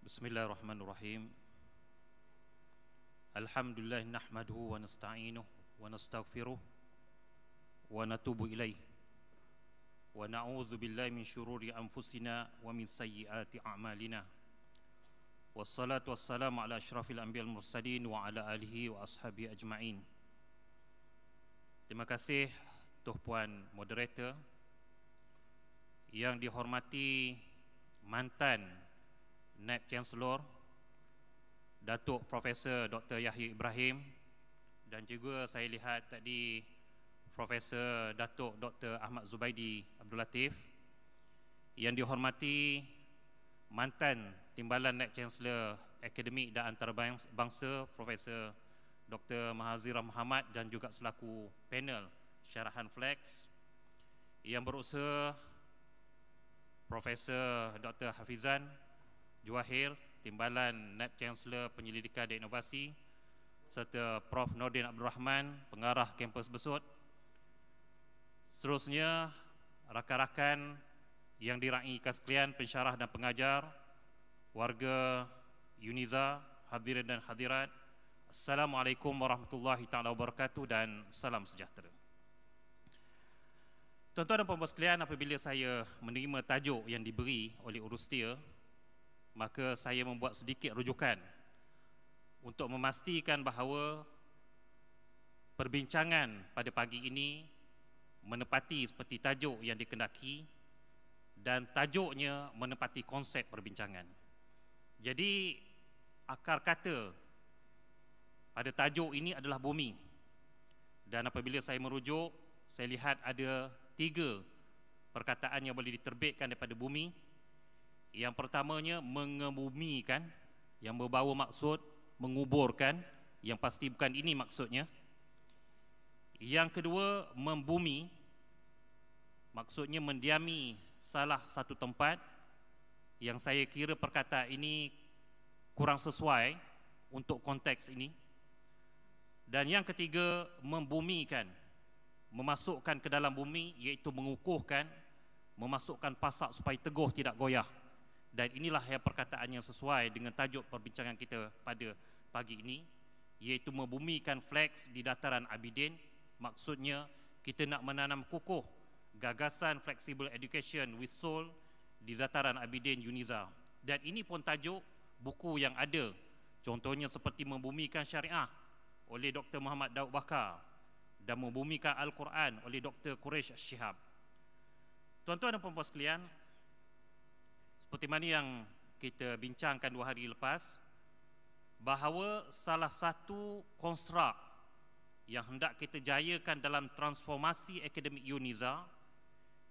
Bismillahirrahmanirrahim. Alhamdulillah nahmaduhu wa nasta'inuhu wa nastaghfiruh wa natubu ilaih wa na'udzu billahi min syururi anfusina wa min sayyiati a'malina. Wassalatu wassalamu ala asyrafil anbiya'il mursalin wa ala alihi wa ashabihi ajma'in. Terima kasih Tuh Puan Moderator, yang dihormati mantan Naib Chancellor Datuk Profesor Dr. Yahya Ibrahim, dan juga saya lihat tadi Profesor Datuk Dr. Ahmad Zubaidi Abdul Latif, yang dihormati mantan Timbalan Naib Chancellor Akademik dan Antarabangsa Profesor Dr. Mahazirah Muhammad, dan juga selaku panel syarahan Flex, yang berusaha Profesor Dr. Hafizan Juahir, Timbalan Naib Chancellor Penyelidikan dan Inovasi, serta Prof. Nordin Abdul Rahman, Pengarah Kampus Besut. Seterusnya, rakan-rakan yang diraikan sekalian, pensyarah dan pengajar, warga Uniza, hadirin dan hadirat, Assalamualaikum warahmatullahi taala wabarakatuh dan salam sejahtera. Tuan-tuan dan puan-puan sekalian, apabila saya menerima tajuk yang diberi oleh Urustia, maka saya membuat sedikit rujukan untuk memastikan bahawa perbincangan pada pagi ini menepati seperti tajuk yang dikendaki, dan tajuknya menepati konsep perbincangan. Jadi akar kata pada tajuk ini adalah bumi, dan apabila saya merujuk, saya lihat ada 3 perkataan yang boleh diterbitkan daripada bumi. Yang pertamanya mengebumikan, yang berbawa maksud menguburkan, yang pasti bukan ini maksudnya. Yang kedua, membumi, maksudnya mendiami salah satu tempat, yang saya kira perkataan ini kurang sesuai untuk konteks ini. Dan yang ketiga, membumikan, memasukkan ke dalam bumi, iaitu mengukuhkan, memasukkan pasak supaya teguh tidak goyah. Dan inilah yang perkataan yang sesuai dengan tajuk perbincangan kita pada pagi ini, iaitu membumikan Flex di dataran Abidin. Maksudnya kita nak menanam kukuh gagasan Flexible Education with Soul di dataran Abidin Uniza. Dan ini pun tajuk buku yang ada, contohnya seperti Membumikan Syariah oleh Dr. Muhammad Daud Bakar dan Membumikan Al-Quran oleh Dr. Quraish Shihab. Tuan-tuan dan puan-puan sekalian, seperti mana yang kita bincangkan 2 hari lepas, bahawa salah satu konstruk yang hendak kita jayakan dalam transformasi akademik Uniza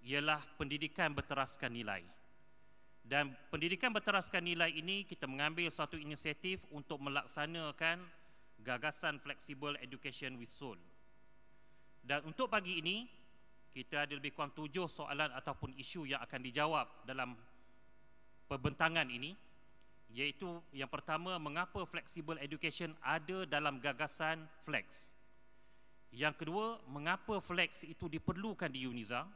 ialah pendidikan berteraskan nilai. Dan pendidikan berteraskan nilai ini, kita mengambil satu inisiatif untuk melaksanakan gagasan Flexible Education with Soul. Dan untuk pagi ini, kita ada lebih kurang 7 soalan ataupun isu yang akan dijawab dalam perbentangan ini, iaitu yang pertama, mengapa Flexible Education ada dalam gagasan Flex. Yang kedua, mengapa Flex itu diperlukan di Uniza.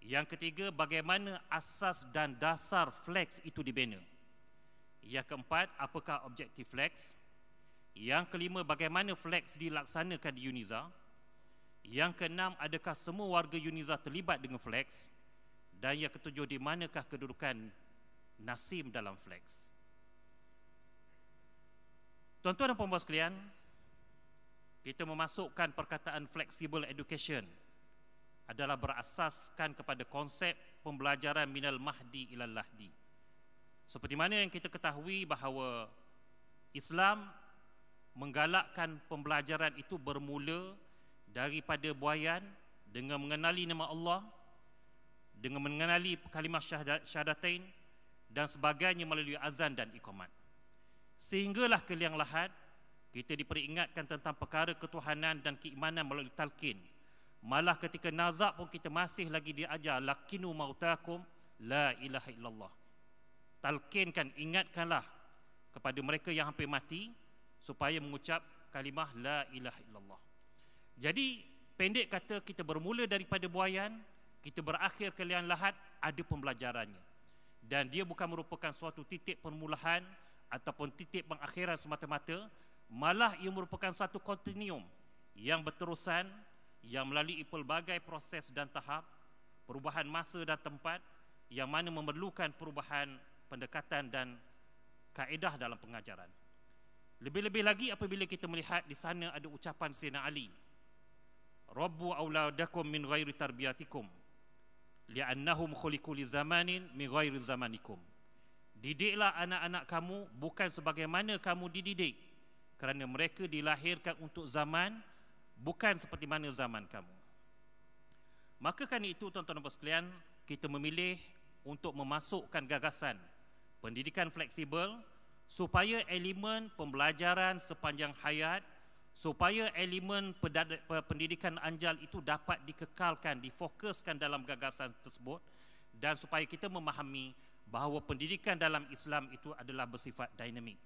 Yang ketiga, bagaimana asas dan dasar Flex itu dibina. Yang keempat, apakah objektif Flex. Yang kelima, bagaimana Flex dilaksanakan di Uniza. Yang keenam, adakah semua warga Uniza terlibat dengan Flex. Dan yang ketujuh, di manakah kedudukan Nasim dalam Flex. Tuan-tuan dan puan-puan sekalian, kita memasukkan perkataan Flexible Education adalah berasaskan kepada konsep pembelajaran minal mahdi ilal lahdi. Seperti mana yang kita ketahui bahawa Islam menggalakkan pembelajaran itu bermula daripada buayan, dengan mengenali nama Allah, dengan mengenali kalimah syahadatain dan sebagainya melalui azan dan iqamat. Sehinggalah ke liang lahat kita diperingatkan tentang perkara ketuhanan dan keimanan melalui talqin. Malah ketika nazak pun kita masih lagi diajar lakinu mautakum la ilaha illallah. Talqinkan, ingatkanlah kepada mereka yang hampir mati supaya mengucap kalimah la ilaha illallah. Jadi pendek kata, kita bermula daripada buayan, kita berakhir ke liang lahat, ada pembelajarannya. dan dia bukan merupakan suatu titik permulaan ataupun titik pengakhiran semata-mata, malah ia merupakan satu kontinuum yang berterusan, yang melalui pelbagai proses dan tahap, perubahan masa dan tempat, yang mana memerlukan perubahan pendekatan dan kaedah dalam pengajaran. Lebih-lebih lagi apabila kita melihat di sana ada ucapan Sayyidina Ali, Rabbu auladakum min ghairi tarbiyatikum li'annahum khuliqu li zamanin min ghairi zamanikum. Didiklah anak-anak kamu bukan sebagaimana kamu dididik, kerana mereka dilahirkan untuk zaman bukan seperti mana zaman kamu. Maka kerana itu, tuan-tuan dan puan sekalian, kita memilih untuk memasukkan gagasan pendidikan fleksibel supaya elemen pembelajaran sepanjang hayat, supaya elemen pendidikan anjal itu dapat dikekalkan, difokuskan dalam gagasan tersebut, dan supaya kita memahami bahawa pendidikan dalam Islam itu adalah bersifat dinamik.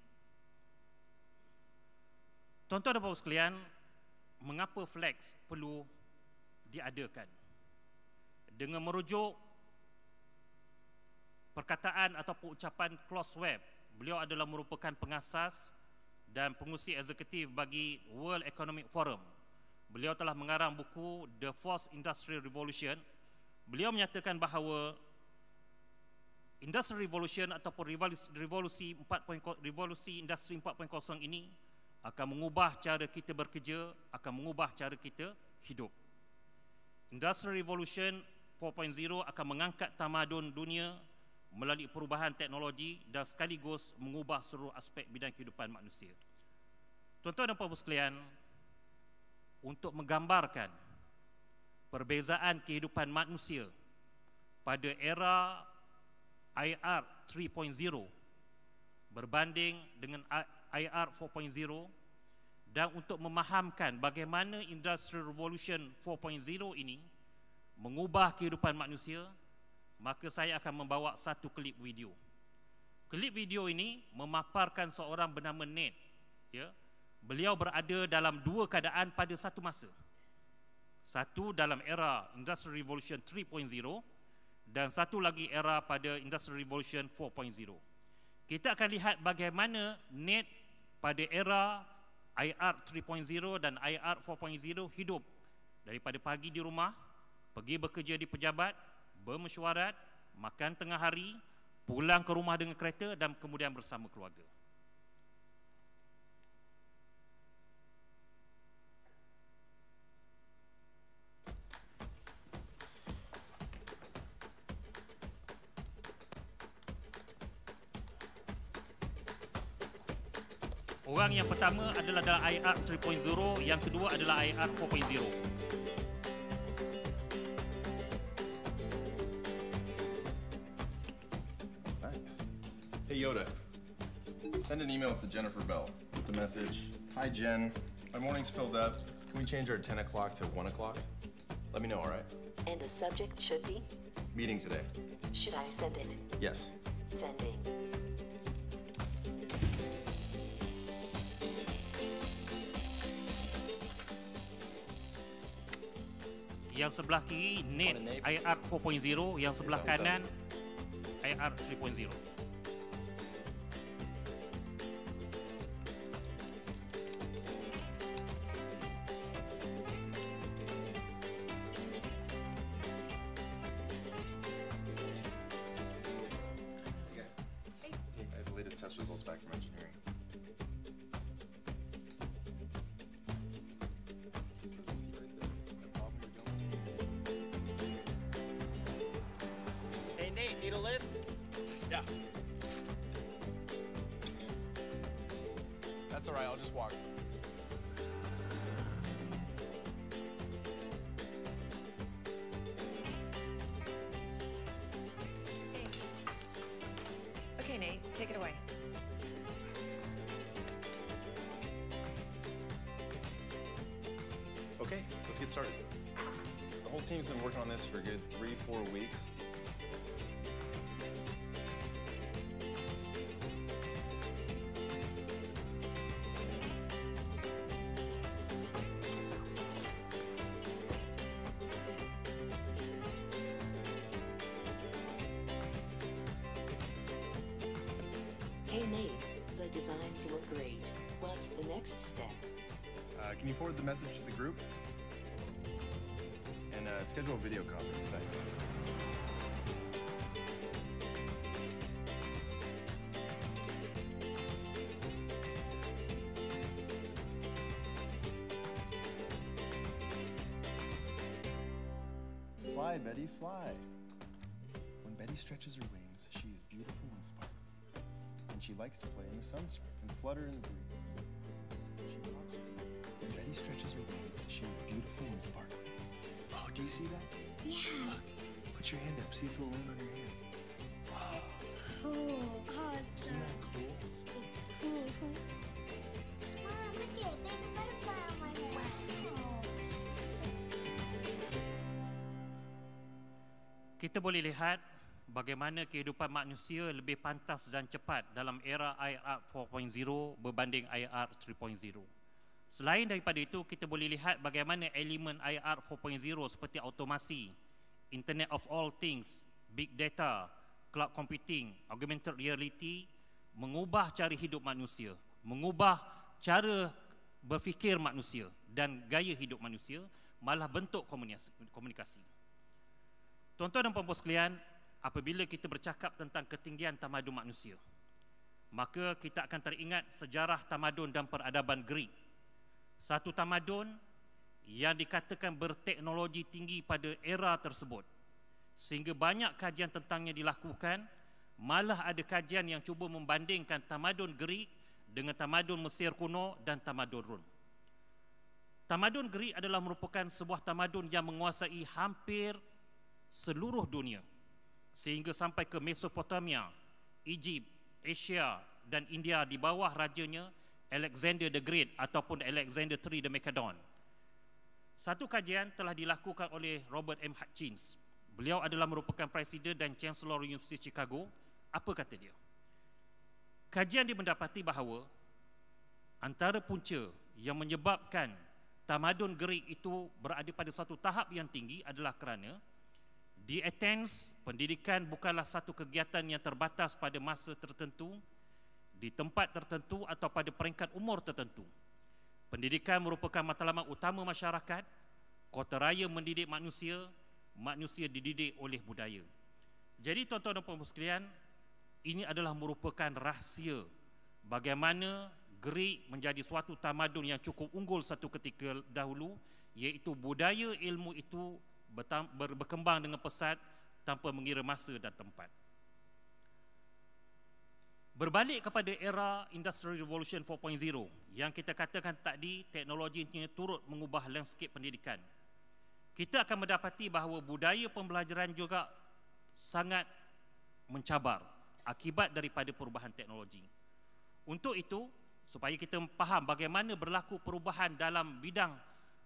Tuan-tuan dan puan sekalian, mengapa flex perlu diadakan? Dengan merujuk perkataan ataupun ucapan Klaus Schwab, beliau adalah merupakan pengasas dan pengurusi eksekutif bagi World Economic Forum. Beliau telah mengarang buku The Fourth Industrial Revolution. Beliau menyatakan bahawa Industrial Revolution ataupun revolusi industri 4.0 ini akan mengubah cara kita bekerja, akan mengubah cara kita hidup. Industrial Revolution 4.0 akan mengangkat tamadun dunia melalui perubahan teknologi dan sekaligus mengubah seluruh aspek bidang kehidupan manusia. Tuan-tuan dan puan sekalian, untuk menggambarkan perbezaan kehidupan manusia pada era IR 3.0 berbanding dengan IR 4.0, dan untuk memahamkan bagaimana Industrial Revolution 4.0 ini mengubah kehidupan manusia, maka saya akan membawa satu klip video. Klip video ini memaparkan seorang bernama Ned. Ya, beliau berada dalam dua keadaan pada satu masa. Satu dalam era Industrial Revolution 3.0 dan satu lagi era pada Industrial Revolution 4.0. Kita akan lihat bagaimana Ned pada era IR 3.0 dan IR 4.0 hidup daripada pagi di rumah, pergi bekerja di pejabat, bermesyuarat, makan tengah hari, pulang ke rumah dengan kereta dan kemudian bersama keluarga. Orang yang pertama adalah dalam IR 3.0, yang kedua adalah IR 4.0. Thanks. Hey Yoda, send an email to Jennifer Bell with the message, "Hi Jen, my morning's filled up. Can we change our 10 o'clock to 1 o'clock? Let me know, all right? And the subject should be? Meeting today. Should I send it? Yes. Sending. Yang sebelah kiri Ned IR 4.0, yang sebelah kanan IR 3.0. Hey guys. Hey. I have the latest test results back from engineering. So you see right there, the problem we're dealing with? Hey Nate, need a lift? Yeah. That's all right, I'll just walk. Hey. Okay, Nate, take it away. Okay, let's get started. The whole team's been working on this for a good 3-4 weeks. next step? Can you forward the message to the group? And schedule a video conference, thanks. Fly, Betty, fly. When Betty stretches her wings, she is beautiful and sparkling. And she likes to play in the sunshine and flutter in the breeze. She talks. When Betty stretches her wings, she is beautiful and sparkling. Oh, do you see that? Yeah. Look, put your hand up. See if it'll land on your hand. Cool, cause Isn't that cool? it's cool. Mom, look it. There's a butterfly on my head. Kita boleh lihat bagaimana kehidupan manusia lebih pantas dan cepat dalam era IR 4.0 berbanding IR 3.0. Selain daripada itu, kita boleh lihat bagaimana elemen IR 4.0 seperti automasi, Internet of All Things, Big Data, Cloud Computing, Augmented Reality mengubah cara hidup manusia, mengubah cara berfikir manusia dan gaya hidup manusia, malah bentuk komunikasi. Tuan-tuan dan puan-puan sekalian, apabila kita bercakap tentang ketinggian tamadun manusia, maka kita akan teringat sejarah tamadun dan peradaban Greek. Satu tamadun yang dikatakan berteknologi tinggi pada era tersebut, sehingga banyak kajian tentangnya dilakukan. Malah ada kajian yang cuba membandingkan tamadun Greek dengan tamadun Mesir kuno dan tamadun Rum. Tamadun Greek adalah merupakan sebuah tamadun yang menguasai hampir seluruh dunia, sehingga sampai ke Mesopotamia, Egypt, Asia dan India di bawah rajanya Alexander the Great ataupun Alexander III the Macedon. Satu kajian telah dilakukan oleh Robert M. Hutchins. Beliau adalah merupakan Presiden dan Chancellor University Chicago. Apa kata dia? Kajian dia mendapati bahawa antara punca yang menyebabkan tamadun Greek itu berada pada satu tahap yang tinggi adalah kerana di Athens, pendidikan bukanlah satu kegiatan yang terbatas pada masa tertentu, di tempat tertentu atau pada peringkat umur tertentu. Pendidikan merupakan matlamat utama masyarakat. Kota raya mendidik manusia, manusia dididik oleh budaya. Jadi tuan-tuan dan puan-puan sekalian, ini adalah merupakan rahsia bagaimana Greek menjadi suatu tamadun yang cukup unggul satu ketika dahulu, iaitu budaya ilmu itu berkembang dengan pesat tanpa mengira masa dan tempat. Berbalik kepada era Industrial Revolution 4.0 yang kita katakan tadi, teknologinya turut mengubah landscape pendidikan. Kita akan mendapati bahawa budaya pembelajaran juga sangat mencabar akibat daripada perubahan teknologi. Untuk itu, supaya kita faham bagaimana berlaku perubahan dalam bidang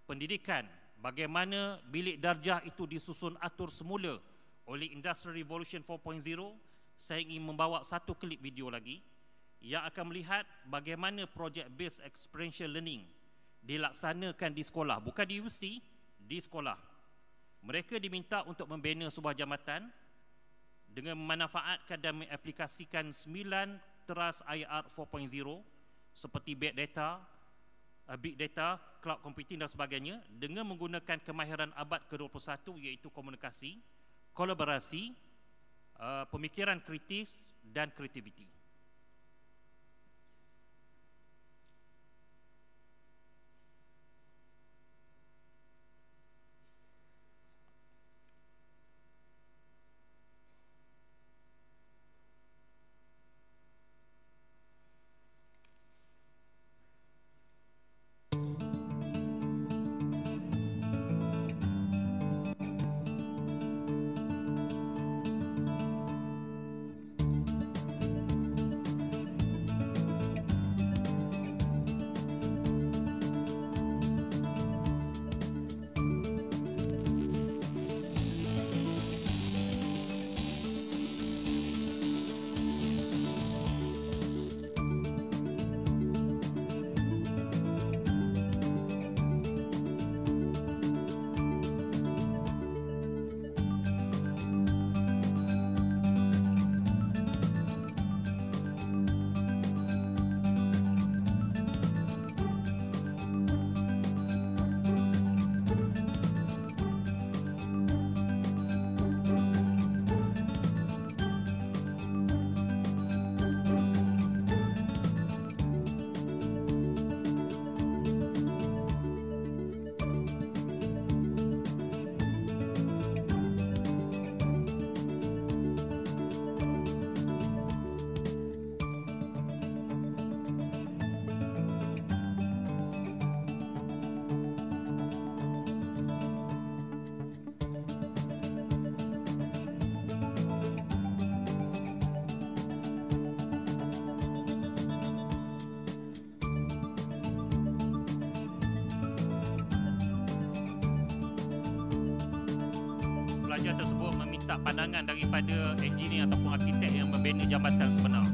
pendidikan, bagaimana bilik darjah itu disusun atur semula oleh Industrial Revolution 4.0, saya ingin membawa satu klip video lagi yang akan melihat bagaimana project based experiential learning dilaksanakan di sekolah, bukan di universiti, di sekolah. Mereka diminta untuk membina sebuah jambatan dengan memanfaatkan dan mengaplikasikan 9 teras IR 4.0 seperti big data, cloud computing dan sebagainya, dengan menggunakan kemahiran abad ke-21 iaitu komunikasi, kolaborasi, pemikiran kritis dan kreativiti. kajian tersebut meminta pandangan daripada engineer ataupun arkitek yang membina jambatan sebenar.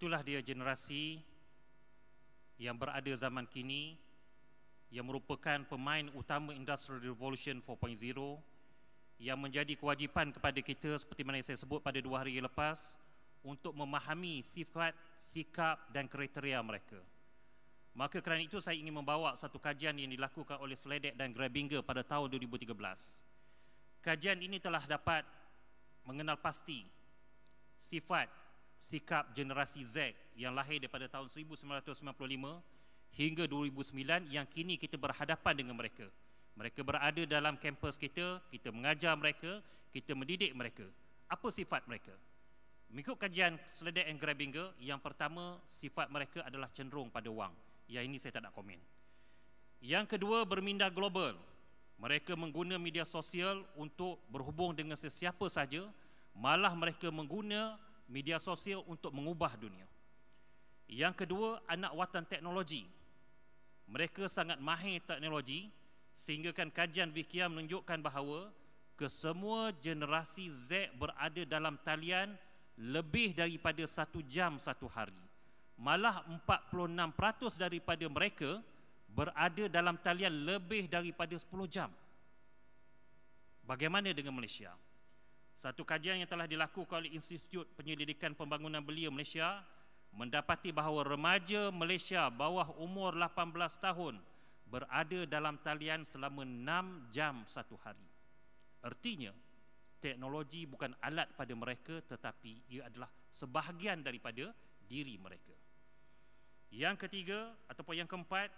Itulah dia generasi yang berada zaman kini yang merupakan pemain utama Industrial Revolution 4.0 yang menjadi kewajipan kepada kita seperti mana yang saya sebut pada 2 hari lepas untuk memahami sifat, sikap dan kriteria mereka. Maka kerana itu saya ingin membawa satu kajian yang dilakukan oleh Sledek dan Grabinger pada tahun 2013. Kajian ini telah dapat mengenal pasti sifat, sikap generasi Z yang lahir daripada tahun 1995 hingga 2009 yang kini kita berhadapan dengan mereka. Mereka berada dalam kampus kita, kita mengajar mereka, kita mendidik mereka. Apa sifat mereka? Mengikut kajian Sledek and Grabinger, yang pertama, sifat mereka adalah cenderung pada wang. Yang ini saya tak nak komen. Yang kedua, berminda global. Mereka mengguna media sosial untuk berhubung dengan sesiapa saja, malah mereka mengguna media sosial untuk mengubah dunia. Yang kedua, anak watan teknologi. Mereka sangat mahir teknologi sehingga kajian Wikia menunjukkan bahawa kesemua generasi Z berada dalam talian lebih daripada 1 jam satu hari. Malah 46% daripada mereka berada dalam talian lebih daripada 10 jam. Bagaimana dengan Malaysia? Satu kajian yang telah dilakukan oleh Institut Penyelidikan Pembangunan Belia Malaysia mendapati bahawa remaja Malaysia bawah umur 18 tahun berada dalam talian selama 6 jam satu hari. Artinya, teknologi bukan alat pada mereka tetapi ia adalah sebahagian daripada diri mereka. Yang ketiga ataupun yang keempat,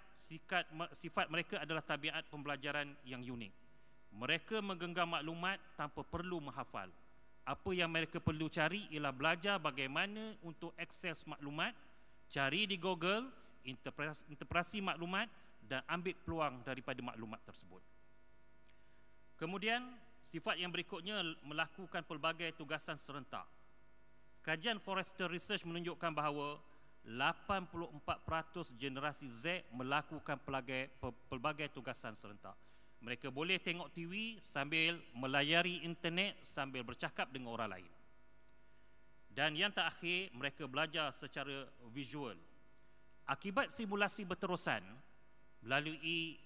sifat mereka adalah tabiat pembelajaran yang unik. Mereka menggenggam maklumat tanpa perlu menghafal. Apa yang mereka perlu cari ialah belajar bagaimana untuk akses maklumat, cari di Google, interpretasi maklumat dan ambil peluang daripada maklumat tersebut. Kemudian, sifat yang berikutnya melakukan pelbagai tugasan serentak. Kajian Forrester Research menunjukkan bahawa 84% generasi Z melakukan pelbagai tugasan serentak. Mereka boleh tengok TV sambil melayari internet sambil bercakap dengan orang lain. Dan yang terakhir, mereka belajar secara visual. Akibat simulasi berterusan melalui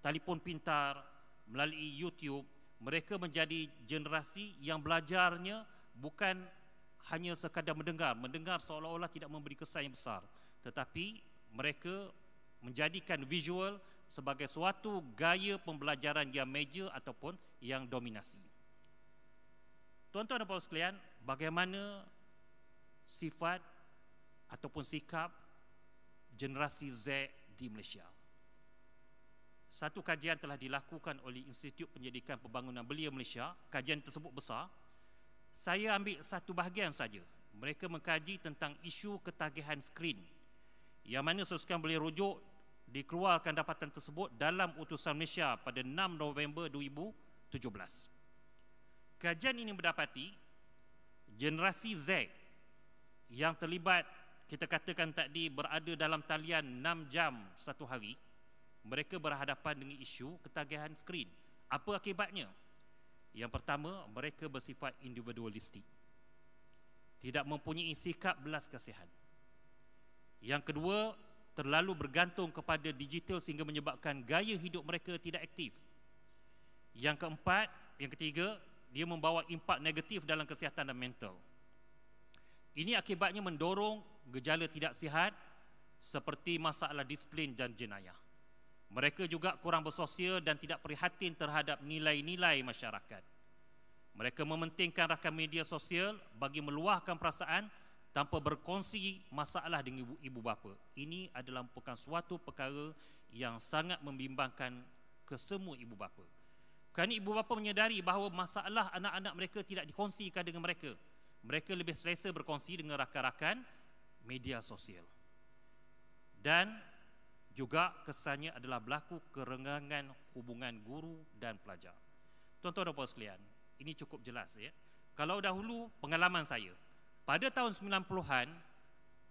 telefon pintar, melalui YouTube, mereka menjadi generasi yang belajarnya bukan hanya sekadar mendengar seolah-olah tidak memberi kesan yang besar, tetapi mereka menjadikan visual sebagai suatu gaya pembelajaran yang major ataupun yang dominasi. Tuan-tuan dan puan sekalian, bagaimana sifat ataupun sikap generasi Z di Malaysia? Satu kajian telah dilakukan oleh Institut Penyelidikan Pembangunan Belia Malaysia. Kajian tersebut besar. Saya ambil satu bahagian saja. Mereka mengkaji tentang isu ketagihan skrin, yang mana sesuatu boleh rujuk dikeluarkan dapatan tersebut dalam Utusan Malaysia pada 6 November 2017. Kajian ini mendapati generasi Z yang terlibat kita katakan tadi berada dalam talian 6 jam satu hari, mereka berhadapan dengan isu ketagihan skrin. Apa akibatnya? Yang pertama, mereka bersifat individualistik, tidak mempunyai sikap belas kasihan. Yang kedua, terlalu bergantung kepada digital sehingga menyebabkan gaya hidup mereka tidak aktif. Yang keempat, yang ketiga, dia membawa impak negatif dalam kesihatan dan mental. Ini akibatnya mendorong gejala tidak sihat seperti masalah disiplin dan jenayah. Mereka juga kurang bersosial dan tidak prihatin terhadap nilai-nilai masyarakat. Mereka mementingkan rakam media sosial bagi meluahkan perasaan tanpa berkongsi masalah dengan ibu bapa. Ini adalah bukan suatu perkara yang sangat membimbangkan ke semua ibu bapa. Kerana ibu bapa menyadari bahawa masalah anak-anak mereka tidak dikongsikan dengan mereka. Mereka lebih selesa berkongsi dengan rakan-rakan media sosial. Dan juga kesannya adalah berlaku kerenggangan hubungan guru dan pelajar. Tuan-tuan dan puan sekalian, ini cukup jelas ya. Kalau dahulu pengalaman saya, pada tahun 90-an,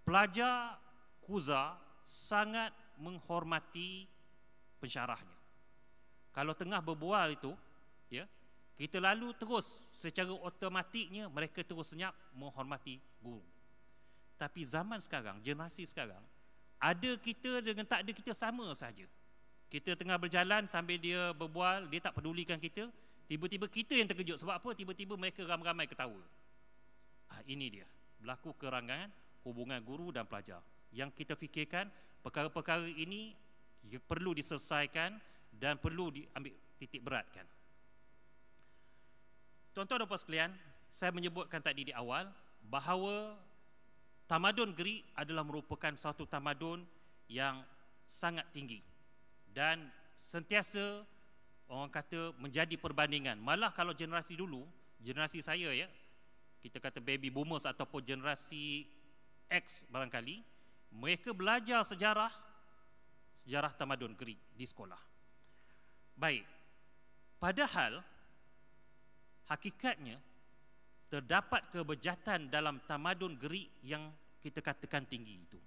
pelajar Kuza sangat menghormati pensyarahnya. Kalau tengah berbual itu, ya, kita lalu terus secara automatiknya mereka terus senyap menghormati guru. Tapi zaman sekarang, generasi sekarang, ada kita dengan tak ada kita sama saja. Kita tengah berjalan sambil dia berbual, dia tak pedulikan kita, tiba-tiba kita yang terkejut. Sebab apa? Tiba-tiba mereka ramai-ramai ketawa. Ini dia, berlaku kerenggangan hubungan guru dan pelajar. Yang kita fikirkan, perkara-perkara ini perlu diselesaikan dan perlu diambil titik beratkan. Tuan-tuan dan puan sekalian, saya menyebutkan tadi di awal bahawa tamadun Gerik adalah merupakan satu tamadun yang sangat tinggi dan sentiasa orang kata menjadi perbandingan. Malah kalau generasi dulu, generasi saya ya, kita kata baby boomers ataupun generasi X barangkali, mereka belajar sejarah tamadun Gerik di sekolah. Baik, padahal hakikatnya terdapat kebejatan dalam tamadun Gerik yang kita katakan tinggi itu.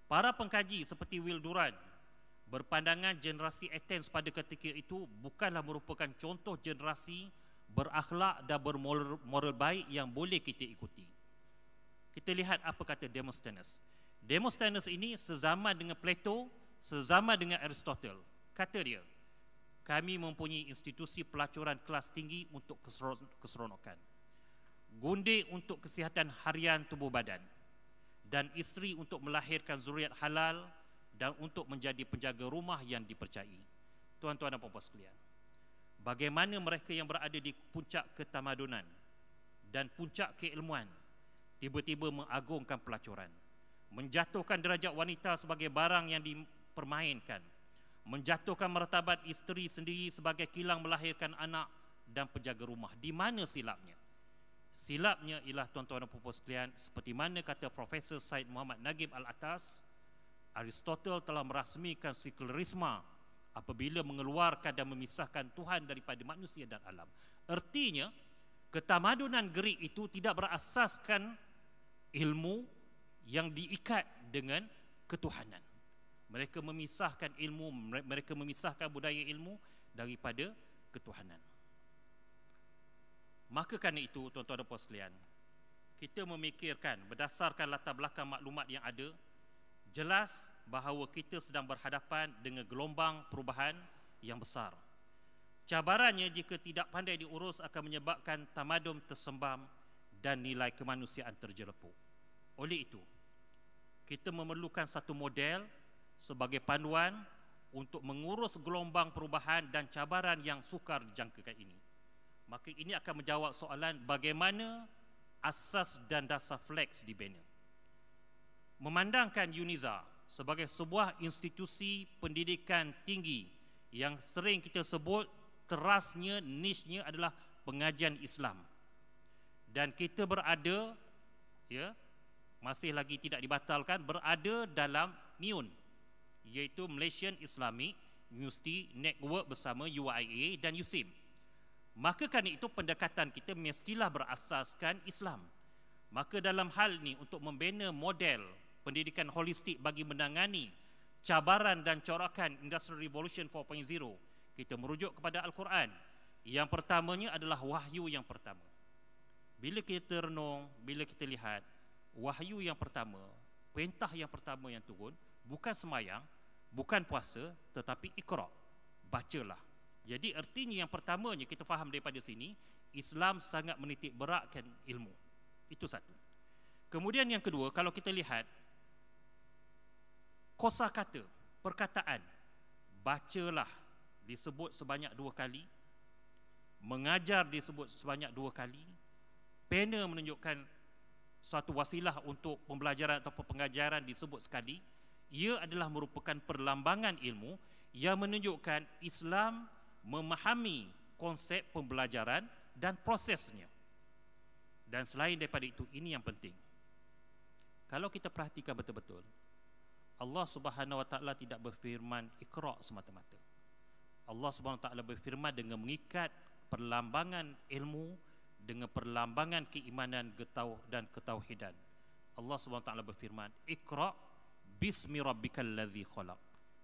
Para pengkaji seperti Will Durant berpandangan generasi Athens pada ketika itu bukanlah merupakan contoh generasi berakhlak dan bermoral baik yang boleh kita ikuti. Kita lihat apa kata Demosthenes. Demosthenes ini sezaman dengan Plato, sezaman dengan Aristotle. Kata dia, kami mempunyai institusi pelacuran kelas tinggi untuk keseronokan, gundik untuk kesihatan harian tubuh badan, dan isteri untuk melahirkan zuriat halal dan untuk menjadi penjaga rumah yang dipercayai. Tuan-tuan dan puan-puan sekalian, bagaimana mereka yang berada di puncak ketamadunan dan puncak keilmuan tiba-tiba mengagungkan pelacuran, menjatuhkan derajat wanita sebagai barang yang dipermainkan, menjatuhkan martabat isteri sendiri sebagai kilang melahirkan anak dan penjaga rumah. Di mana silapnya? Silapnya ialah tuan-tuan dan puan-puan sekalian, seperti mana kata Profesor Said Muhammad Nagib Al-Atas, Aristotle telah merasmikan sekularisme apabila mengeluarkan dan memisahkan Tuhan daripada manusia dan alam. Artinya, ketamadunan Gerik itu tidak berasaskan ilmu yang diikat dengan ketuhanan. Mereka memisahkan ilmu, mereka memisahkan budaya ilmu daripada ketuhanan. Maka kerana itu, tuan-tuan dan puan sekalian, kita memikirkan berdasarkan latar belakang maklumat yang ada, jelas bahawa kita sedang berhadapan dengan gelombang perubahan yang besar. Cabarannya jika tidak pandai diurus akan menyebabkan tamadun tersembam dan nilai kemanusiaan terjelepuk. Oleh itu, kita memerlukan satu model sebagai panduan untuk mengurus gelombang perubahan dan cabaran yang sukar dijangkakan ini. Maka ini akan menjawab soalan bagaimana asas dan dasar Flex dibina. Memandangkan UNIZA sebagai sebuah institusi pendidikan tinggi yang sering kita sebut terasnya, niche-nya adalah pengajian Islam. Dan kita berada, ya, masih lagi tidak dibatalkan, berada dalam MIUN, iaitu Malaysian Islamic University Network bersama UIA dan USIM. Maka kerana itu pendekatan kita mestilah berasaskan Islam. Maka dalam hal ini untuk membina model pendidikan holistik bagi menangani cabaran dan corakan Industrial Revolution 4.0, kita merujuk kepada Al-Quran. Yang pertamanya adalah wahyu yang pertama. Bila kita renung, bila kita lihat, wahyu yang pertama, perintah yang pertama yang turun bukan semayang, bukan puasa, tetapi Iqra, bacalah. Jadi artinya yang pertamanya kita faham daripada sini, Islam sangat menitik beratkan ilmu. Itu satu. Kemudian yang kedua, kalau kita lihat kosakata, perkataan, bacalah disebut sebanyak 2 kali, mengajar disebut sebanyak 2 kali, pena menunjukkan suatu wasilah untuk pembelajaran atau pengajaran disebut sekali. Ia adalah merupakan perlambangan ilmu yang menunjukkan Islam memahami konsep pembelajaran dan prosesnya. Dan selain daripada itu, ini yang penting. Kalau kita perhatikan betul-betul, Allah Subhanahu wa taala tidak berfirman Iqra semata-mata. Allah Subhanahu wa taala berfirman dengan mengikat perlambangan ilmu dengan perlambangan keimanan dan ketauhidan. Allah Subhanahu wa taala berfirman, Iqra bismi rabbikal ladzi khalaq.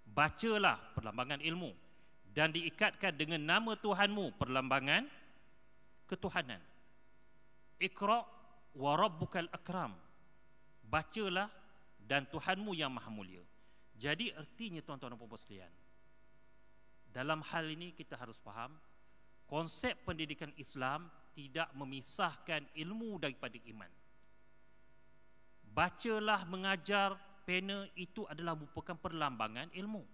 Bacalah, perlambangan ilmu, dan diikatkan dengan nama Tuhanmu, perlambangan ketuhanan. Iqra wa rabbukal akram. Bacalah dan Tuhanmu yang maha mulia. Jadi artinya tuan-tuan dan puan-puan sekalian, dalam hal ini kita harus faham konsep pendidikan Islam tidak memisahkan ilmu daripada iman. Bacalah, mengajar, pena itu adalah merupakan perlambangan ilmu.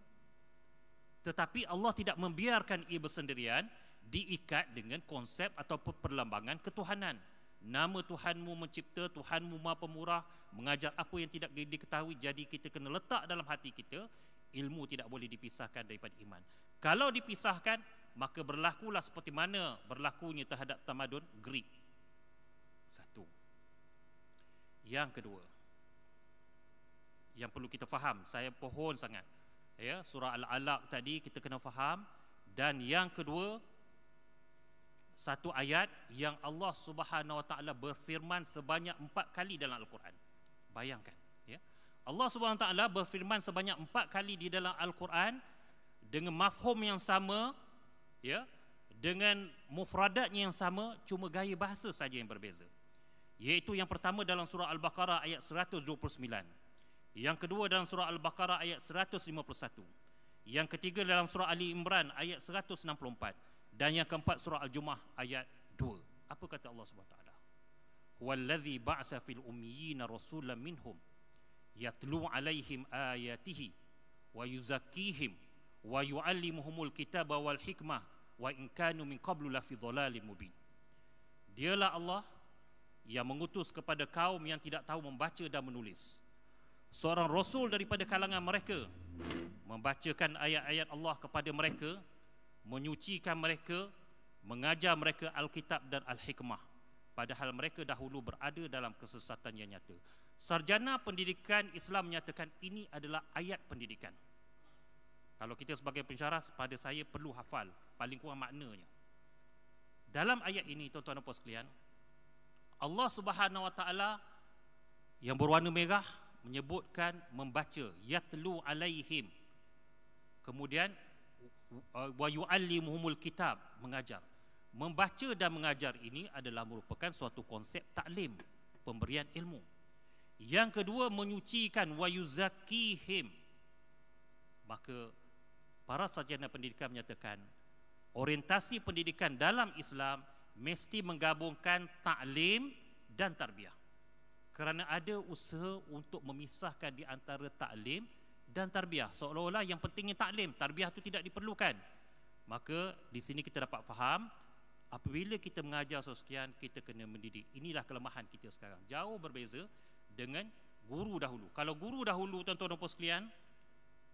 Tetapi Allah tidak membiarkan ia bersendirian, diikat dengan konsep atau perlambangan ketuhanan. Nama Tuhanmu mencipta, Tuhanmu maha pemurah, mengajar apa yang tidak diketahui. Jadi kita kena letak dalam hati kita, ilmu tidak boleh dipisahkan daripada iman. Kalau dipisahkan, maka berlakulah seperti mana berlakunya terhadap tamadun Greek. Satu. Yang kedua, yang perlu kita faham, saya pohon sangat, ya, surah Al-Alaq tadi kita kena faham. Dan yang kedua, satu ayat yang Allah Subhanahu wa taala berfirman sebanyak 4 kali dalam Al-Quran. Bayangkan, ya. Allah Subhanahu wa taala berfirman sebanyak 4 kali di dalam Al-Quran dengan mafhum yang sama, ya, dengan mufradatnya yang sama, cuma gaya bahasa saja yang berbeza. Yaitu yang pertama dalam surah Al-Baqarah ayat 129. Yang kedua dalam surah Al-Baqarah ayat 151. Yang ketiga dalam surah Ali Imran ayat 164. Dan yang keempat surah Al-Jumu'ah ayat 2. Apa kata Allah Subhanahu wa taala? Wallazi ba'atha fil ummiyina rasulan minhum yatlu 'alaihim ayatihi wa yuzakkihim wa yu'allimuhumul kitaba wal hikmah wa in kanu min qablu lafi dhalalin mubin. Dialah Allah yang mengutus kepada kaum yang tidak tahu membaca dan menulis seorang rasul daripada kalangan mereka, membacakan ayat-ayat Allah kepada mereka, menyucikan mereka, mengajar mereka Alkitab dan Al-Hikmah, padahal mereka dahulu berada dalam kesesatan yang nyata. Sarjana pendidikan Islam menyatakan ini adalah ayat pendidikan. Kalau kita sebagai pensyarah, pada saya perlu hafal paling kurang maknanya. Dalam ayat ini, tuan-tuan dan puan sekalian, Allah Subhanahu wa taala yang berwarna merah menyebutkan membaca, yatlu alaihim. Kemudian wa yu'allimuhumul kitab, mengajar. Membaca dan mengajar ini adalah merupakan suatu konsep taklim, pemberian ilmu. Yang kedua, menyucikan, wa yuzakkihim. Maka para sarjana pendidikan menyatakan orientasi pendidikan dalam Islam mesti menggabungkan taklim dan tarbiyah. Kerana ada usaha untuk memisahkan di antara taklim dan tarbiyah, seolah-olah yang pentingnya taklim, tarbiyah itu tidak diperlukan. Maka di sini kita dapat faham, apabila kita mengajar sekian, kita kena mendidik. Inilah kelemahan kita sekarang, jauh berbeza dengan guru dahulu. Kalau guru dahulu, tuan-tuan dan puan sekalian,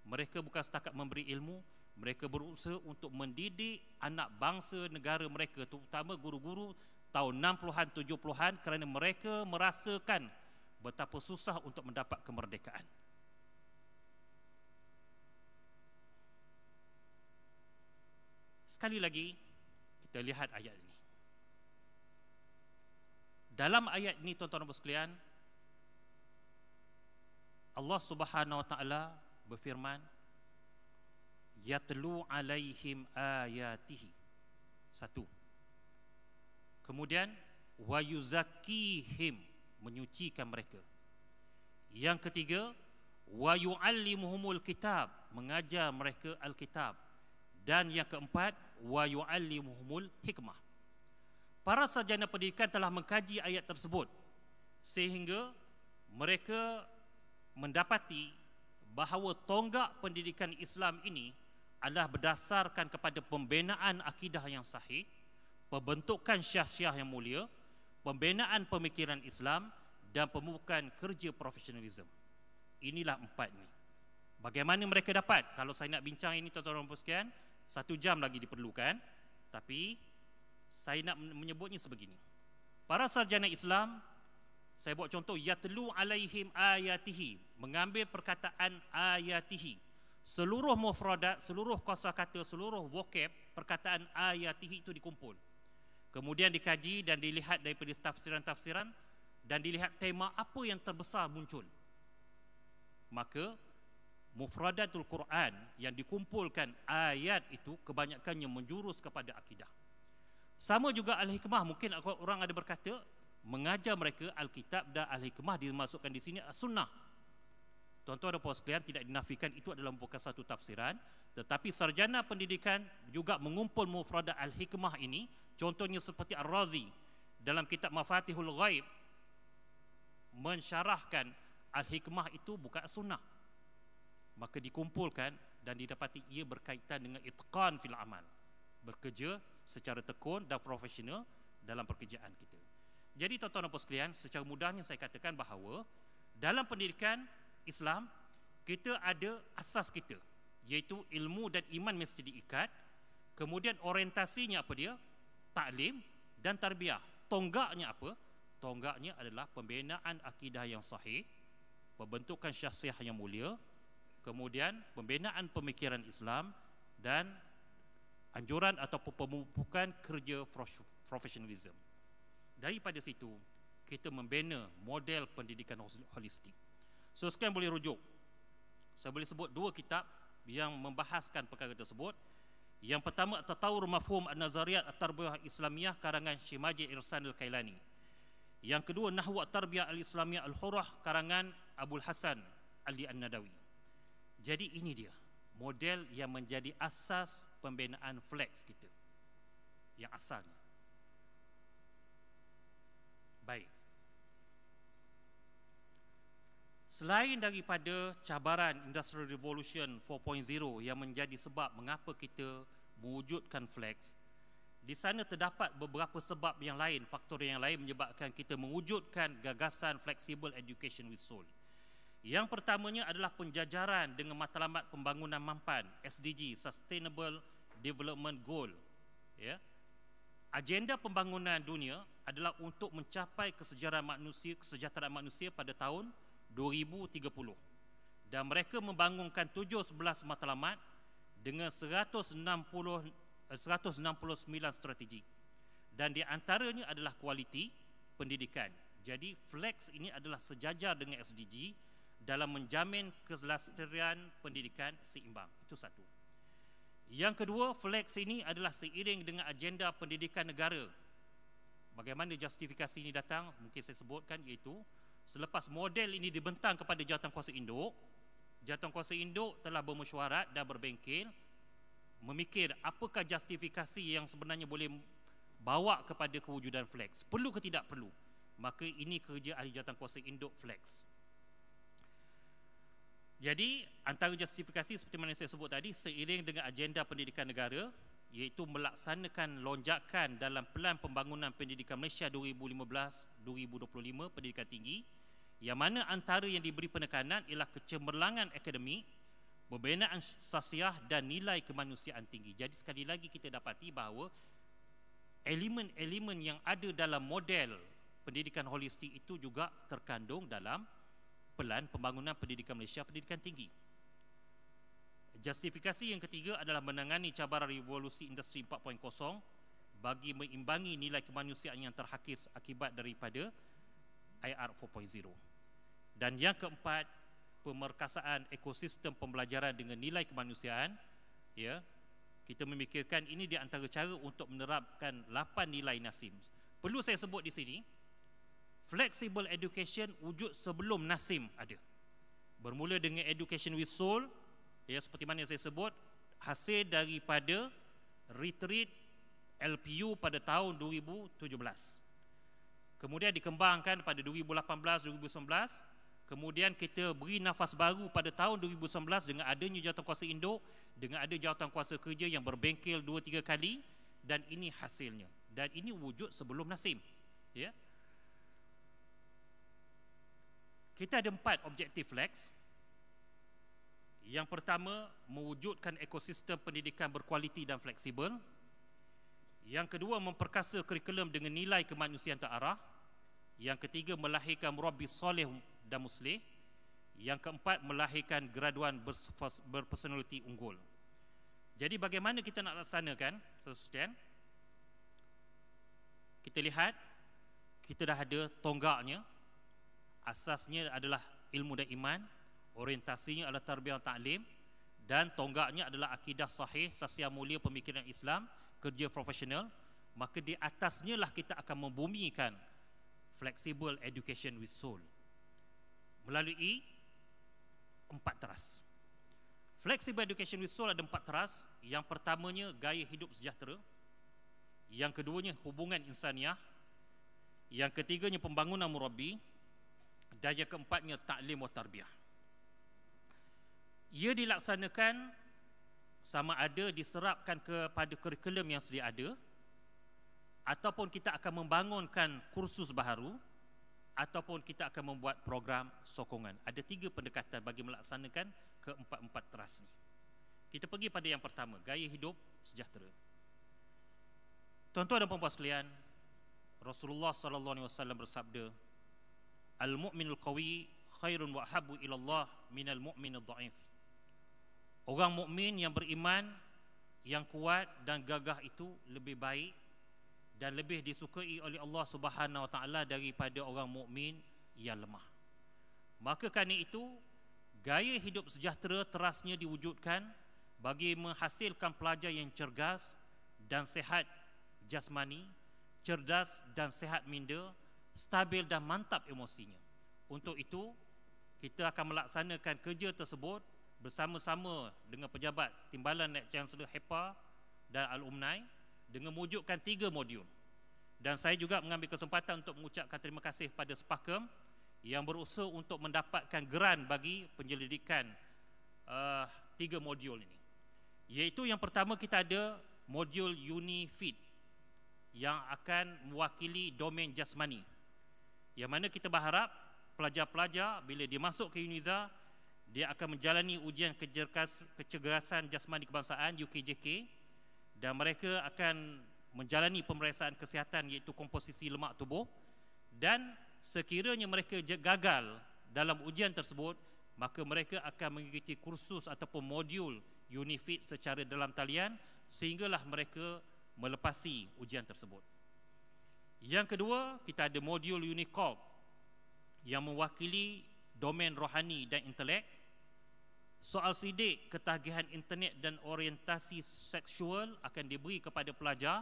mereka bukan setakat memberi ilmu, mereka berusaha untuk mendidik anak bangsa negara mereka, terutama guru-guru tahun 60-an, 70-an, kerana mereka merasakan betapa susah untuk mendapat kemerdekaan. Sekali lagi, kita lihat ayat ini. Dalam ayat ini, tuan-tuan dan puan sekalian, Allah Subhanahu wa taala berfirman, yatlu alaihim ayatihi. Satu. Kemudian wa yuzakkihim, menyucikan mereka. Yang ketiga, wa yuallimuhumul kitab, mengajar mereka alkitab. Dan yang keempat, wa yuallimuhumul hikmah. Para sarjana pendidikan telah mengkaji ayat tersebut sehingga mereka mendapati bahawa tonggak pendidikan Islam ini adalah berdasarkan kepada pembinaan akidah yang sahih, pembentukan syah-syah yang mulia, pembinaan pemikiran Islam dan pemupukan kerja profesionalisme. Inilah empat ni. Bagaimana mereka dapat? Kalau saya nak bincang ini tuan-tuan dan puan sekalian, 1 jam lagi diperlukan, tapi saya nak menyebutnya sebegini. Para sarjana Islam, saya buat contoh, yatlu alaihim ayatihi, mengambil perkataan ayatihi. Seluruh mufradat, seluruh kosakata, seluruh vocab perkataan ayatihi itu dikumpul. Kemudian dikaji dan dilihat daripada tafsiran-tafsiran dan dilihat tema apa yang terbesar muncul. Maka mufradatul Quran yang dikumpulkan ayat itu kebanyakannya menjurus kepada akidah. Sama juga al-hikmah, mungkin orang ada berkata mengajar mereka alkitab dan al-hikmah dimasukkan di sini as-sunnah. Tuan-tuan dan puan sekalian, tidak dinafikan itu adalah merupakan satu tafsiran, tetapi sarjana pendidikan juga mengumpul mufradat al-hikmah ini. Contohnya seperti Ar-Razi dalam kitab Mafatihul Ghaib mensyarahkan al-hikmah itu bukan as-sunnah. Maka dikumpulkan dan didapati ia berkaitan dengan itqan fil amal, bekerja secara tekun dan profesional dalam pekerjaan kita. Jadi tuan-tuan dan puan sekalian, secara mudahnya saya katakan bahawa dalam pendidikan Islam kita ada asas kita, iaitu ilmu dan iman mesti diikat. Kemudian orientasinya apa dia? Taklim dan tarbiyah. Tonggaknya apa? Tonggaknya adalah pembinaan akidah yang sahih, pembentukan syahsiah yang mulia, kemudian pembinaan pemikiran Islam dan anjuran atau pemupukan kerja profesionalisme. Daripada situ kita membina model pendidikan holistik. So sekian boleh rujuk. Saya boleh sebut 2 kitab yang membahaskan perkara tersebut. Yang pertama, Tatawur Mafhum An-Nazariyat At-Tarbiyah Islamiyah karangan Syekh Majid Irsan Al-Kailani. Yang kedua, Nahwu At-Tarbiyah Al-Islamiyah Al-Hurrah karangan Abul Hasan Ali An-Nadawi. Jadi ini dia model yang menjadi asas pembinaan flex kita yang asalnya. Baik. Selain daripada cabaran Industrial Revolution 4.0 yang menjadi sebab mengapa kita mewujudkan flex, di sana terdapat beberapa sebab yang lain, faktor yang lain menyebabkan kita mewujudkan gagasan Flexible Education with Soul. Yang pertamanya adalah penjajaran dengan matlamat pembangunan mampan, SDG, Sustainable Development Goal. Ya. Agenda pembangunan dunia adalah untuk mencapai kesejahteraan manusia pada tahun 2030. Dan mereka membangunkan 17 matlamat dengan 169 strategi. Dan di antaranya adalah kualiti pendidikan. Jadi flex ini adalah sejajar dengan SDG dalam menjamin kelestarian pendidikan seimbang. Itu satu. Yang kedua, flex ini adalah seiring dengan agenda pendidikan negara. Bagaimana justifikasi ini datang? Mungkin saya sebutkan, iaitu selepas model ini dibentang kepada Jawatankuasa Induk, Jawatankuasa Induk telah bermesyuarat dan berbengkel memikir apakah justifikasi yang sebenarnya boleh bawa kepada kewujudan flex. Perlu ke tidak perlu? Maka ini kerja ahli Jawatankuasa Induk flex. Jadi antara justifikasi seperti mana saya sebut tadi, seiring dengan agenda pendidikan negara, iaitu melaksanakan lonjakan dalam Pelan Pembangunan Pendidikan Malaysia 2015-2025 pendidikan tinggi, yang mana antara yang diberi penekanan ialah kecemerlangan akademik, pembinaan sasiah dan nilai kemanusiaan tinggi. Jadi sekali lagi kita dapati bahawa elemen-elemen yang ada dalam model pendidikan holistik itu juga terkandung dalam Pelan Pembangunan Pendidikan Malaysia Pendidikan Tinggi. Justifikasi yang ketiga adalah menangani cabaran revolusi industri 4.0 bagi meimbangi nilai kemanusiaan yang terhakis akibat daripada IR 4.0. Dan yang keempat, pemerkasaan ekosistem pembelajaran dengan nilai kemanusiaan, ya, kita memikirkan ini di antara cara untuk menerapkan 8 nilai Nasim. Perlu saya sebut di sini, flexible education wujud sebelum Nasim ada. Bermula dengan education with soul, ya, seperti mana saya sebut, hasil daripada retreat LPU pada tahun 2017. Kemudian dikembangkan pada 2018-2019. Kemudian kita beri nafas baru pada tahun 2019 dengan adanya Jawatankuasa Induk, dengan ada Jawatankuasa Kerja yang berbengkel 2-3 kali, dan ini hasilnya. Dan ini wujud sebelum Nasim, ya. Kita ada 4 objektif flex. Yang pertama, mewujudkan ekosistem pendidikan berkualiti dan fleksibel. Yang kedua, memperkasa kurikulum dengan nilai kemanusiaan terarah. Yang ketiga, melahirkan murabbi soleh dan muslih. Yang keempat, melahirkan graduan berpersonaliti unggul. Jadi bagaimana kita nak laksanakan, saudara-saudara? Kita lihat, kita dah ada tonggaknya. Asasnya adalah ilmu dan iman, orientasinya adalah tarbiyah dan ta'lim, dan tonggaknya adalah akidah sahih, sasiah mulia pemikiran Islam, kerja profesional. Maka di atasnya lah kita akan membumikan flexible education with soul melalui 4 teras. Flexible education with soul ada 4 teras. Yang pertamanya gaya hidup sejahtera. Yang keduanya hubungan insaniah. Yang ketiganya pembangunan murabbi. Dan yang keempatnya ta'lim wa tarbiyah. Ia dilaksanakan sama ada diserapkan kepada kurikulum yang sedia ada, ataupun kita akan membangunkan kursus baharu, ataupun kita akan membuat program sokongan. Ada 3 pendekatan bagi melaksanakan ke-4 teras ini. Kita pergi pada yang pertama, gaya hidup sejahtera. Tuan-tuan dan puan-puan sekalian, Rasulullah SAW bersabda, Al-mu'minul qawi khairun wa habbu ilallah minal mu'minul dha'if. Orang mukmin yang beriman, yang kuat dan gagah itu lebih baik dan lebih disukai oleh Allah Subhanahu Wa Taala daripada orang mukmin yang lemah. Maka kerana itu, gaya hidup sejahtera terasnya diwujudkan bagi menghasilkan pelajar yang cergas dan sehat jasmani, cerdas dan sehat minda, stabil dan mantap emosinya. Untuk itu, kita akan melaksanakan kerja tersebut bersama-sama dengan pejabat Timbalan Chancellor HEPA dan Alumni dengan mewujudkan 3 modul. Dan saya juga mengambil kesempatan untuk mengucapkan terima kasih pada Spakem yang berusaha untuk mendapatkan geran bagi penyelidikan 3 modul ini. Iaitu yang pertama, kita ada modul UniFit yang akan mewakili domain jasmani, yang mana kita berharap pelajar-pelajar bila dia masuk ke UNIZA, dia akan menjalani ujian kecergasan jasmani kebangsaan UKJK, dan mereka akan menjalani pemeriksaan kesihatan iaitu komposisi lemak tubuh, dan sekiranya mereka gagal dalam ujian tersebut, maka mereka akan mengikuti kursus ataupun modul UniFit secara dalam talian sehinggalah mereka melepasi ujian tersebut. Yang kedua, kita ada modul UniCorp yang mewakili domain rohani dan intelek. Soal sidik ketagihan internet dan orientasi seksual akan diberi kepada pelajar,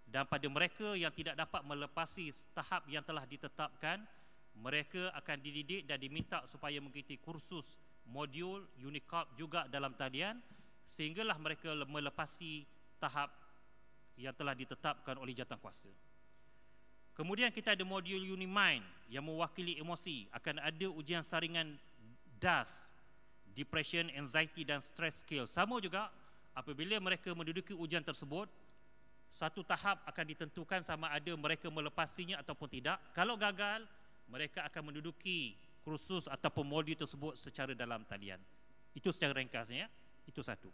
dan pada mereka yang tidak dapat melepasi tahap yang telah ditetapkan, mereka akan dididik dan diminta supaya mengikuti kursus modul UniCorp juga dalam talian sehinggalah mereka melepasi tahap yang telah ditetapkan oleh jawatankuasa. Kemudian kita ada modul UniMind yang mewakili emosi. Akan ada ujian saringan DAS, Depression, Anxiety dan Stress Skill. Sama juga, apabila mereka menduduki ujian tersebut, satu tahap akan ditentukan sama ada mereka melepasinya ataupun tidak. Kalau gagal, mereka akan menduduki kursus ataupun modul tersebut secara dalam talian. Itu secara ringkasnya, itu satu.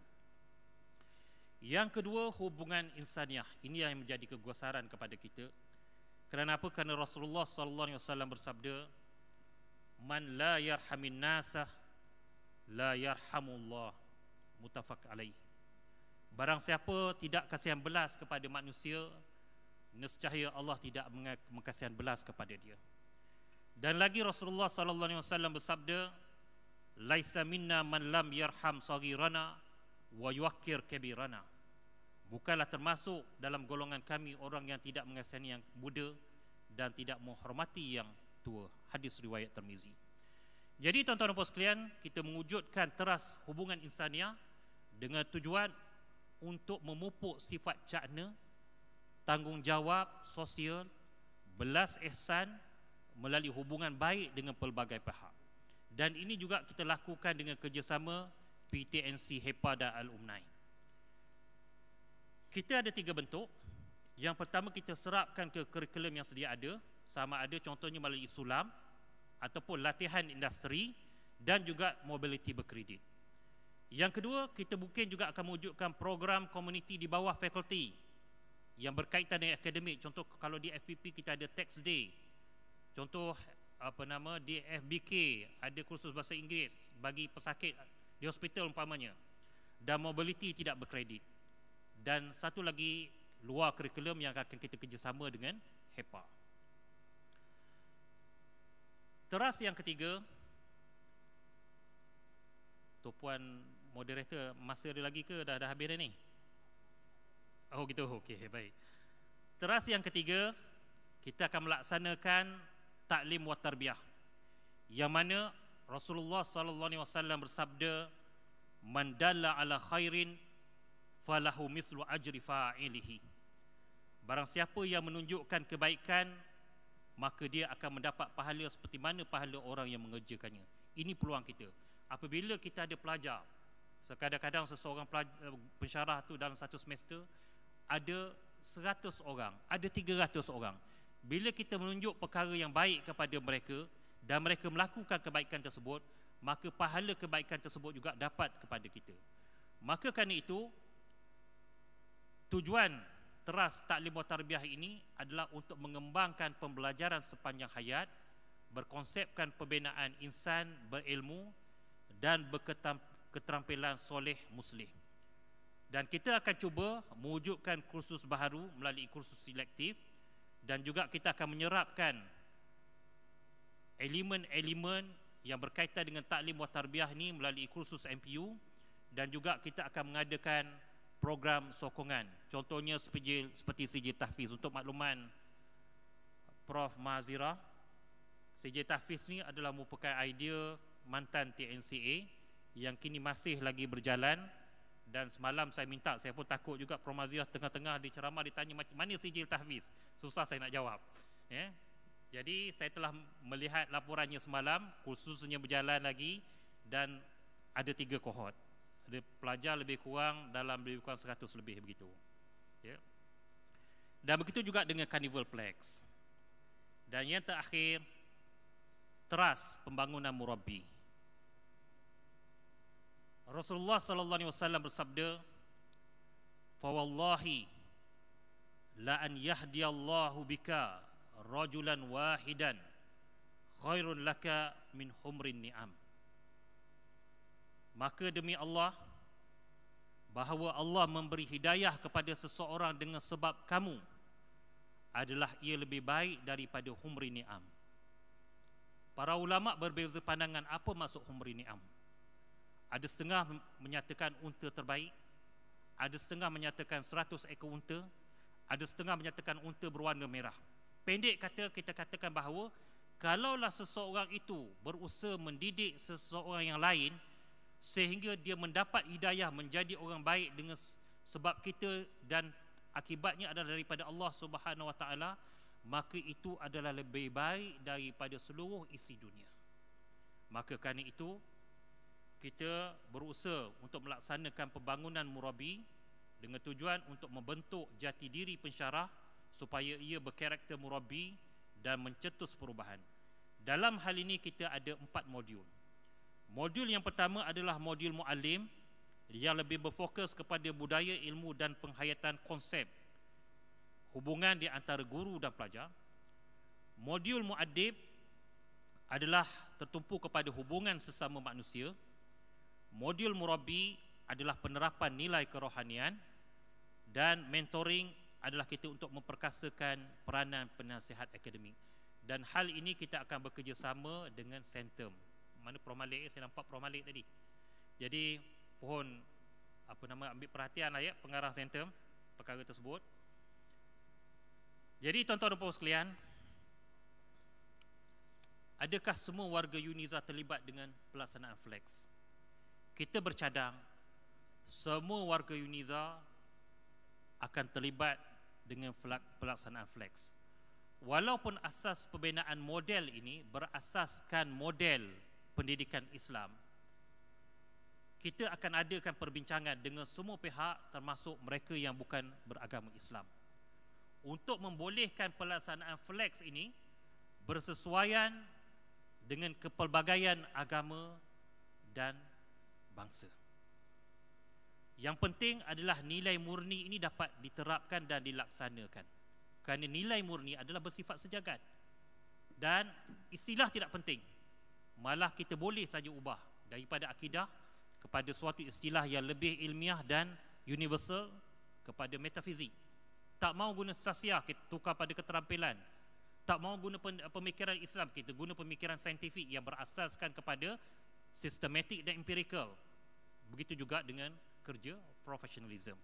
Yang kedua, hubungan insaniah. Ini yang menjadi kegusaran kepada kita. Kerana apa? Kerana Rasulullah SAW bersabda, Man la yarhamin nasah la yarhamullah, muttafaq alaih. Barang siapa tidak kasihan belas kepada manusia, nescaya Allah tidak mengasihan belas kepada dia. Dan lagi Rasulullah SAW bersabda, laisa minna man lam yarham saghirana wa yuwaqqir kabirana. Bukanlah termasuk dalam golongan kami orang yang tidak mengasihani yang muda dan tidak menghormati yang tua. Hadis riwayat Tirmizi. Jadi tuan-tuan dan puan sekalian, kita mewujudkan teras hubungan insaniah dengan tujuan untuk memupuk sifat cakna, tanggungjawab sosial, belas ihsan melalui hubungan baik dengan pelbagai pihak. Dan ini juga kita lakukan dengan kerjasama PTNC, HEPA dan Alumni. Kita ada 3 bentuk. Yang pertama, kita serapkan ke kurikulum yang sedia ada, sama ada contohnya melalui sulam ataupun latihan industri dan juga mobility berkredit. Yang kedua, kita mungkin juga akan mewujudkan program komuniti di bawah fakulti yang berkaitan dengan akademik. Contoh kalau di FPP kita ada Tax Day. Contoh di FBK ada kursus bahasa Inggeris bagi pesakit di hospital umpamanya. Dan mobility tidak berkredit. Dan satu lagi luar kurikulum yang akan kita kerjasama dengan HEPA. Teras yang ketiga, tu puan moderator, masa ada lagi ke dah habis dah ni? Oh gitu, okey, baik. Teras yang ketiga, kita akan melaksanakan taklim wa tarbiyah, yang mana Rasulullah sallallahu alaihi wasallam bersabda, man dalla ala khairin falahu mithlu ajri fa'ilihi. Barang siapa yang menunjukkan kebaikan, maka dia akan mendapat pahala seperti mana pahala orang yang mengerjakannya. Ini peluang kita. Apabila kita ada pelajar, kadang-kadang seseorang pensyarah tu dalam satu semester ada 100 orang, ada 300 orang. Bila kita menunjuk perkara yang baik kepada mereka dan mereka melakukan kebaikan tersebut, maka pahala kebaikan tersebut juga dapat kepada kita. Maka kerana itu, tujuan teras taklim wa tarbiyah ini adalah untuk mengembangkan pembelajaran sepanjang hayat, berkonsepkan pembinaan insan berilmu dan berketerampilan soleh muslih. Dan kita akan cuba mewujudkan kursus baharu melalui kursus selektif, dan juga kita akan menyerapkan elemen-elemen yang berkaitan dengan taklim wa tarbiyah ini melalui kursus MPU, dan juga kita akan mengadakan program sokongan. Contohnya seperti CJ Tahfiz. Untuk makluman Prof. Mahazira, CJ Tahfiz ni adalah merupakan idea mantan TNCA yang kini masih lagi berjalan. Dan semalam saya minta, saya pun takut juga Prof. Mahazira tengah-tengah di ceramah ditanya macam mana CJ Tahfiz. Susah saya nak jawab. Jadi saya telah melihat laporannya semalam, kursusnya berjalan lagi dan ada 3 kohort. Ada pelajar lebih kurang dalam lebih kurang 100 lebih begitu. Dan begitu juga dengan Carnival Plex. Dan yang terakhir, teras pembangunan murabbi. Rasulullah sallallahu alaihi wasallam bersabda, "Fa wallahi la an yahdiyallahu bika rajulan wahidan khairun laka min humrin ni'am." Maka demi Allah, bahawa Allah memberi hidayah kepada seseorang dengan sebab kamu adalah ia lebih baik daripada humri ni'am. Para ulama berbeza pandangan apa maksud humri ni'am. Ada setengah menyatakan unta terbaik, ada setengah menyatakan 100 ekor unta, ada setengah menyatakan unta berwarna merah. Pendek kata, kita katakan bahawa kalaulah seseorang itu berusaha mendidik seseorang yang lain sehingga dia mendapat hidayah menjadi orang baik dengan sebab kita, dan akibatnya adalah daripada Allah Subhanahu wa taala, maka itu adalah lebih baik daripada seluruh isi dunia. Maka kerana itu kita berusaha untuk melaksanakan pembangunan murabbi dengan tujuan untuk membentuk jati diri pensyarah supaya ia berkarakter murabbi dan mencetus perubahan. Dalam hal ini kita ada 4 modul. Modul yang pertama adalah modul mu'allim yang lebih berfokus kepada budaya, ilmu dan penghayatan konsep hubungan di antara guru dan pelajar. Modul mu'addib adalah tertumpu kepada hubungan sesama manusia. Modul murabbi adalah penerapan nilai kerohanian, dan mentoring adalah kita untuk memperkasakan peranan penasihat akademik. Dan hal ini kita akan bekerjasama dengan Centum mana Prof Malik, saya nampak Prof Malik tadi. Jadi mohon ambil perhatian lah ya pengarah center perkara tersebut. Jadi tuan-tuan dan puan sekalian, adakah semua warga UNIZA terlibat dengan pelaksanaan flex? Kita bercadang semua warga UNIZA akan terlibat dengan pelaksanaan flex. Walaupun asas pembinaan model ini berasaskan model pendidikan Islam, kita akan adakan perbincangan dengan semua pihak termasuk mereka yang bukan beragama Islam untuk membolehkan pelaksanaan flex ini bersesuaian dengan kepelbagaian agama dan bangsa. Yang penting adalah nilai murni ini dapat diterapkan dan dilaksanakan. Kerana nilai murni adalah bersifat sejagat. Dan istilah tidak penting. Malah kita boleh saja ubah daripada akidah kepada suatu istilah yang lebih ilmiah dan universal kepada metafizik. Tak mau guna sasia, kita tukar pada keterampilan. Tak mau guna pemikiran Islam, kita guna pemikiran saintifik yang berasaskan kepada sistematik dan empirical. Begitu juga dengan kerja profesionalism.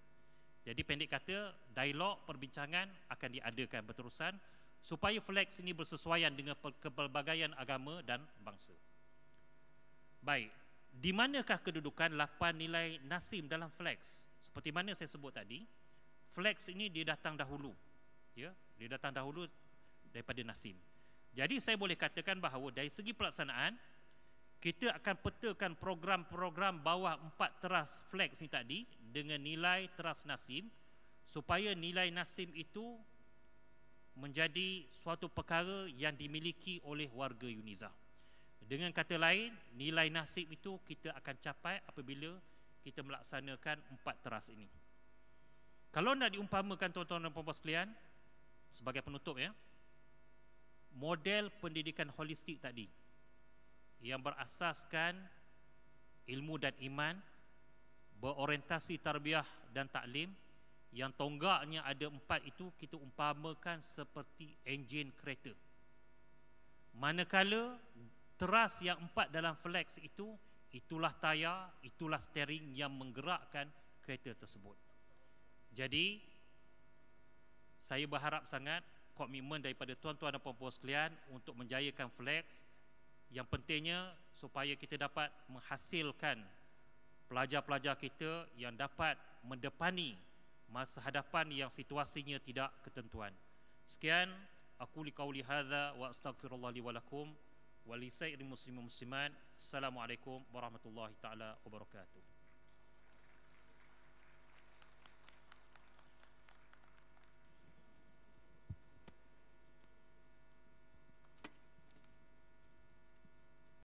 Jadi pendek kata, dialog, perbincangan akan diadakan berterusan supaya flex ini bersesuaian dengan kepelbagaian agama dan bangsa. Baik, di manakah kedudukan 8 nilai nasim dalam flex? Seperti mana saya sebut tadi, flex ini dia datang dahulu. Ya, dia datang dahulu daripada nasim. Jadi saya boleh katakan bahawa dari segi pelaksanaan, kita akan petakan program-program bawah 4 teras flex ni tadi dengan nilai teras nasim supaya nilai nasim itu menjadi suatu perkara yang dimiliki oleh warga UNIZA. Dengan kata lain, nilai nasim itu kita akan capai apabila kita melaksanakan 4 teras ini. Kalau nak diumpamakan tuan-tuan dan puan-puan sekalian, sebagai penutup ya, model pendidikan holistik tadi yang berasaskan ilmu dan iman, berorientasi tarbiyah dan taklim, yang tonggaknya ada 4 itu kita umpamakan seperti enjin kereta. Manakala teras yang 4 dalam flex itu, itulah tayar, itulah steering yang menggerakkan kereta tersebut. Jadi saya berharap sangat komitmen daripada tuan-tuan dan puan-puan sekalian untuk menjayakan flex. Yang pentingnya supaya kita dapat menghasilkan pelajar-pelajar kita yang dapat mendepani masa hadapan yang situasinya tidak ketentuan. Sekian, aku liqauli hadza wa astaghfirullah li wa lakum wa li sairil muslimin muslimat. Assalamualaikum warahmatullahi taala wabarakatuh.